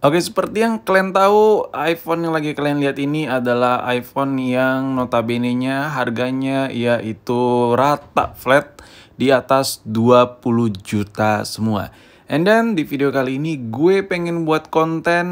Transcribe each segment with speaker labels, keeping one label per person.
Speaker 1: Oke, seperti yang kalian tahu, iPhone yang lagi kalian lihat ini adalah iPhone yang notabene-nya harganya yaitu rata flat di atas 20 juta semua. And then di video kali ini gue pengen buat konten,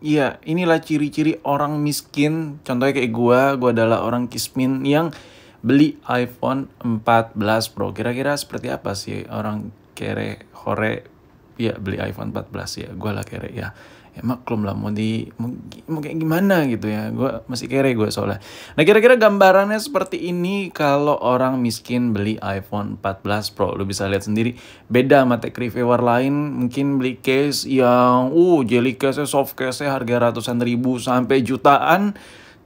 Speaker 1: ya inilah ciri-ciri orang miskin. Contohnya kayak gue adalah orang kismin yang beli iPhone 14 Pro. Kira-kira seperti apa sih orang kere hore ya beli iPhone 14 ya? Gue lah kere ya. Ya maklum lah mau kayak gimana gitu ya. Gue masih kere gue soalnya. Nah, kira-kira gambarannya seperti ini kalau orang miskin beli iPhone 14 Pro. Lu bisa lihat sendiri beda sama tech reviewer lain. Mungkin beli case yang jelly case, soft case harga ratusan ribu sampai jutaan.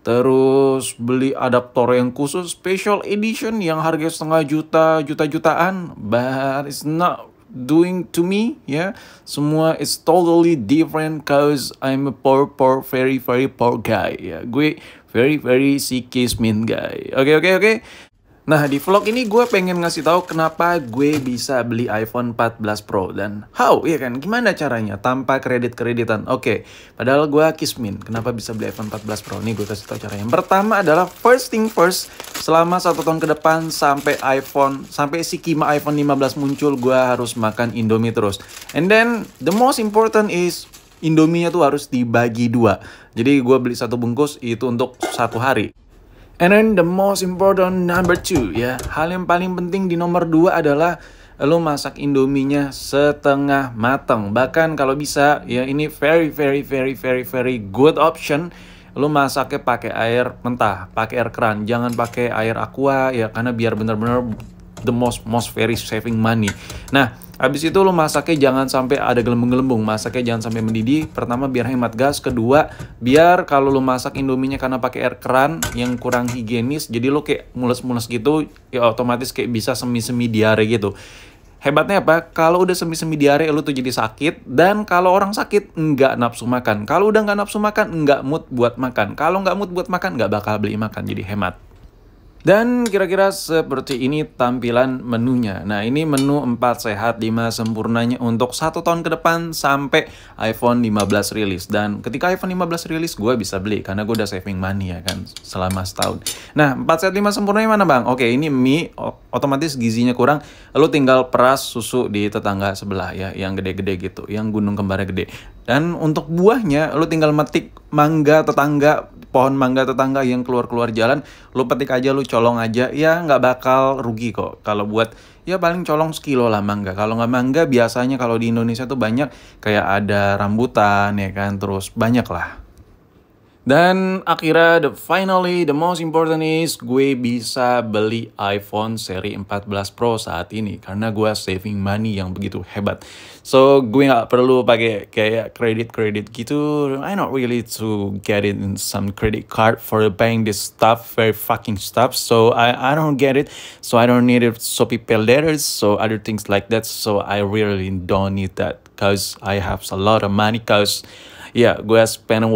Speaker 1: Terus beli adaptor yang khusus special edition yang harga setengah jutaan. But it's not doing to me, ya. Semua is totally different cause I'm a poor, very poor guy. Ya, gue very sikismin guy. Oke. Nah, di vlog ini gue pengen ngasih tahu kenapa gue bisa beli iPhone 14 Pro dan how, ya kan? Gimana caranya tanpa kredit-kreditan? Oke, padahal gue kismin. Kenapa bisa beli iPhone 14 Pro? Nih gue kasih tahu caranya. Yang pertama adalah first thing first, selama 1 tahun ke depan sampai si Kima iPhone 15 muncul, gue harus makan Indomie terus. And then the most important is Indominya tuh harus dibagi 2. Jadi gue beli 1 bungkus itu untuk 1 hari. And then the most important number 2, ya. Hal yang paling penting di nomor 2 adalah lo masak Indominya setengah matang. Bahkan kalau bisa, ya ini very good option. Lo masaknya pakai air mentah, pakai air keran, jangan pakai air aqua ya, karena biar bener-bener the most very saving money. Nah, habis itu lo masaknya jangan sampai ada gelembung-gelembung, masaknya jangan sampai mendidih. Pertama biar hemat gas, kedua biar kalau lo masak Indominya karena pakai air keran yang kurang higienis, jadi lo kayak mules-mules gitu, ya otomatis kayak bisa semi-semi diare gitu. Hebatnya apa? Kalau udah semi-semi diare lo tuh jadi sakit, dan kalau orang sakit nggak nafsu makan. Kalau udah nggak nafsu makan, nggak mood buat makan. Kalau nggak mood buat makan, nggak bakal beli makan, jadi hemat. Dan kira-kira seperti ini tampilan menunya. Nah, ini menu 4 sehat 5 sempurnanya untuk 1 tahun ke depan sampai iPhone 15 rilis. Dan ketika iPhone 15 rilis, gue bisa beli karena gue udah saving money ya kan selama setahun. Nah, 4 sehat 5 sempurnanya mana bang? Oke, ini mie, otomatis gizinya kurang. Lu tinggal peras susu di tetangga sebelah ya, yang gede-gede gitu, yang gunung kembarnya gede. Dan untuk buahnya, lu tinggal metik pohon mangga tetangga yang keluar jalan, lu petik aja, lu colong aja, ya nggak bakal rugi kok. Kalau buat, ya paling colong sekilo lah mangga. Kalau nggak mangga, biasanya kalau di Indonesia tuh banyak, kayak ada rambutan ya kan, terus banyak lah. Dan akhirnya the most important is gue bisa beli iPhone seri 14 Pro saat ini karena gue saving money yang begitu hebat. So gue nggak perlu pakai kayak kredit gitu. I not really to get it in some credit card for buying this stuff, very fucking stuff. So I don't get it. So I don't need it. Shopee Pay Letters, so other things like that. So I really don't need that because I have a lot of money. Cause ya, gue spend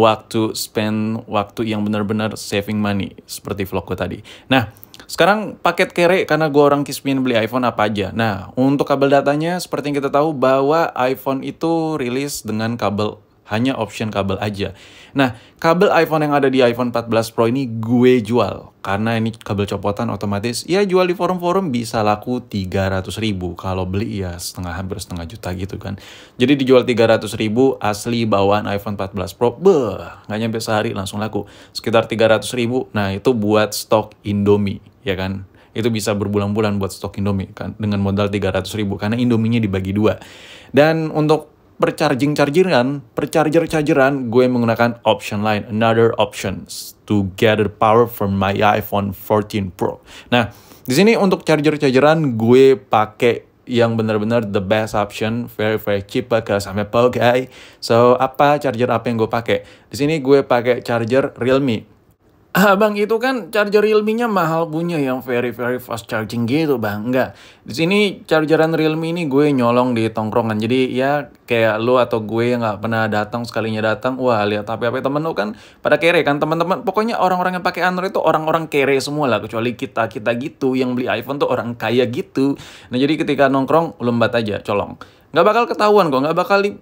Speaker 1: waktu yang benar-benar saving money seperti vlog gue tadi. Nah, sekarang paket kere karena gue orang kismin beli iPhone apa aja. Nah, untuk kabel datanya seperti yang kita tahu bahwa iPhone itu rilis dengan hanya option kabel aja. Nah, kabel iPhone yang ada di iPhone 14 Pro ini gue jual. Karena ini kabel copotan otomatis, ya jual di forum-forum bisa laku 300 ribu. Kalau beli ya hampir setengah juta gitu kan. Jadi dijual 300 ribu, asli bawaan iPhone 14 Pro, nggak nyampe sehari langsung laku. Sekitar 300 ribu, nah itu buat stok Indomie, ya kan. Itu bisa berbulan-bulan buat stok Indomie kan, dengan modal 300 ribu, karena Indominya dibagi 2. Dan untuk perchargeran, gue menggunakan option lain, another options to gather power from my iPhone 14 Pro. Nah, di sini untuk chargeran gue pakai yang benar-benar the best option, very cheap because I'm a poor guy. So, charger apa yang gue pakai? Di sini gue pakai charger Realme. Bang, itu kan charger Realme-nya mahal punya yang very fast charging gitu bang. Enggak, di sini chargeran Realme ini gue nyolong di tongkrongan. Jadi ya kayak lu atau gue yang nggak pernah datang, sekalinya datang, wah lihat HP temen lu kan pada kere kan teman-teman. Pokoknya orang-orang yang pakai Android itu orang-orang kere semua lah, kecuali kita gitu yang beli iPhone tuh orang kaya gitu. Nah jadi ketika nongkrong lembat aja colong. nggak bakal ketahuan kok,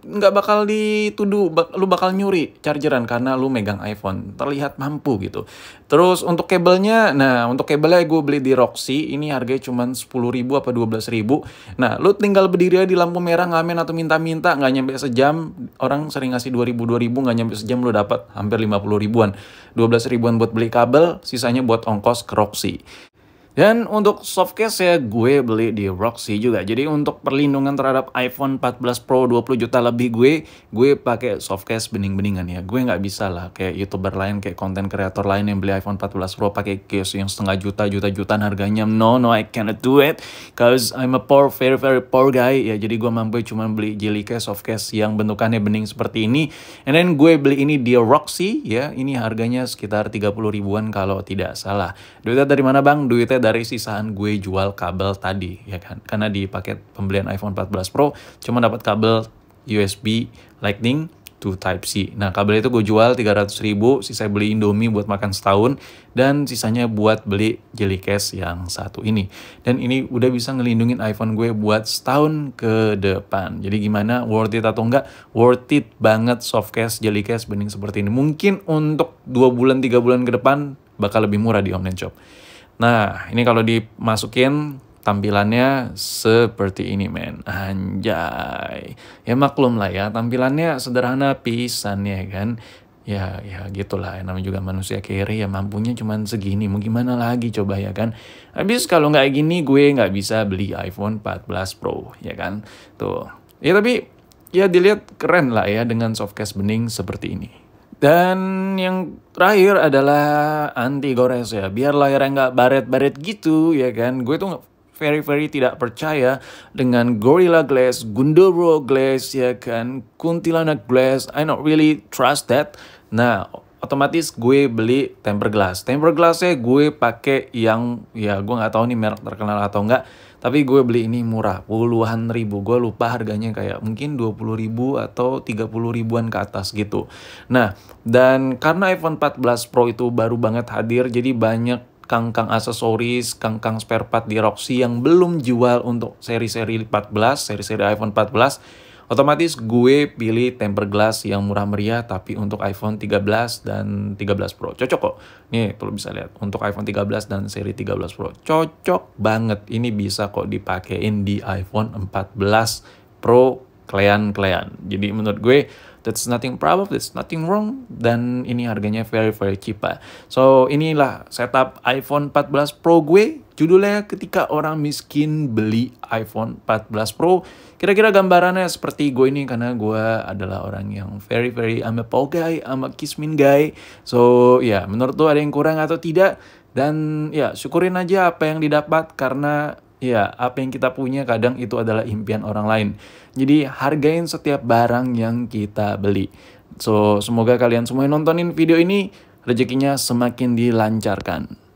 Speaker 1: nggak bakal dituduh lu bakal nyuri chargeran karena lu megang iPhone, terlihat mampu gitu. Terus untuk kabelnya, nah untuk kabelnya gue beli di Roxy, ini harganya cuma 10.000 apa 12.000. Nah lu tinggal berdiri aja di lampu merah ngamen atau minta-minta, nggak nyampe sejam, orang sering ngasih 2.000 nggak nyampe sejam lu dapat hampir 50 ribuan. 12 ribuan buat beli kabel, sisanya buat ongkos ke Roxy. Dan untuk softcase ya gue beli di Roxy juga. Jadi untuk perlindungan terhadap iPhone 14 Pro 20 juta lebih gue pakai softcase bening-beningan ya. Gue nggak bisa lah kayak YouTuber lain, kayak konten kreator lain yang beli iPhone 14 Pro pakai case yang setengah jutaan harganya. No, I cannot do it. Cause I'm a poor, very poor guy. Ya jadi gue mampu cuma beli jelly case, softcase yang bentukannya bening seperti ini. And then gue beli ini di Roxy ya. Ini harganya sekitar 30 ribuan kalau tidak salah. Duitnya dari mana bang? Duitnya dari sisaan gue jual kabel tadi ya kan, karena di paket pembelian iPhone 14 Pro cuma dapat kabel USB Lightning to Type C. Nah kabel itu gue jual 300 ribu, sisa beli Indomie buat makan setahun, dan sisanya buat beli jelly case yang satu ini. Dan ini udah bisa ngelindungin iPhone gue buat setahun ke depan. Jadi gimana, worth it atau enggak? Worth it banget softcase jelly case bening seperti ini. Mungkin untuk 2 bulan 3 bulan ke depan bakal lebih murah di online shop. Nah, ini kalau dimasukin tampilannya seperti ini, men. Anjay. Ya maklum lah ya, tampilannya sederhana pisan ya kan. Ya gitulah, namanya juga manusia kere ya, mampunya cuman segini. Mau gimana lagi coba ya kan. Habis kalau nggak gini gue nggak bisa beli iPhone 14 Pro ya kan. Tuh. Ya tapi ya dilihat keren lah ya dengan softcase bening seperti ini. Dan yang terakhir adalah anti gores ya, biar layarnya nggak baret-baret gitu ya kan. Gue tuh very tidak percaya dengan Gorilla Glass, Gunduro Glass ya kan, Kuntilanak Glass. I not really trust that. Nah otomatis gue beli tempered glass. Tempered glassnya gue pakai yang ya gue nggak tahu nih merek terkenal atau enggak. Tapi gue beli ini murah, puluhan ribu. Gue lupa harganya, kayak mungkin 20 ribu atau 30 ribuan ke atas gitu. Nah, dan karena iPhone 14 Pro itu baru banget hadir, jadi banyak kangkang aksesoris, kangkang spare part di Roxy yang belum jual untuk seri-seri 14, seri-seri iPhone 14. Otomatis gue pilih tempered glass yang murah meriah tapi untuk iPhone 13 dan 13 Pro. Cocok kok. Nih, lo bisa lihat untuk iPhone 13 dan seri 13 Pro. Cocok banget. Ini bisa kok dipakein di iPhone 14 Pro klean-klean. Jadi menurut gue that's nothing problem, that's nothing wrong, dan ini harganya very cheap. So inilah setup iPhone 14 Pro gue. Judulnya Ketika Orang Miskin Beli iPhone 14 Pro. Kira-kira gambarannya seperti gue ini, karena gue adalah orang yang very I'm a poor guy, I'm a kismin guy. So ya, menurut lo ada yang kurang atau tidak? Dan ya syukurin aja apa yang didapat, karena ya apa yang kita punya kadang itu adalah impian orang lain. Jadi hargain setiap barang yang kita beli. So semoga kalian semua yang nontonin video ini rezekinya semakin dilancarkan.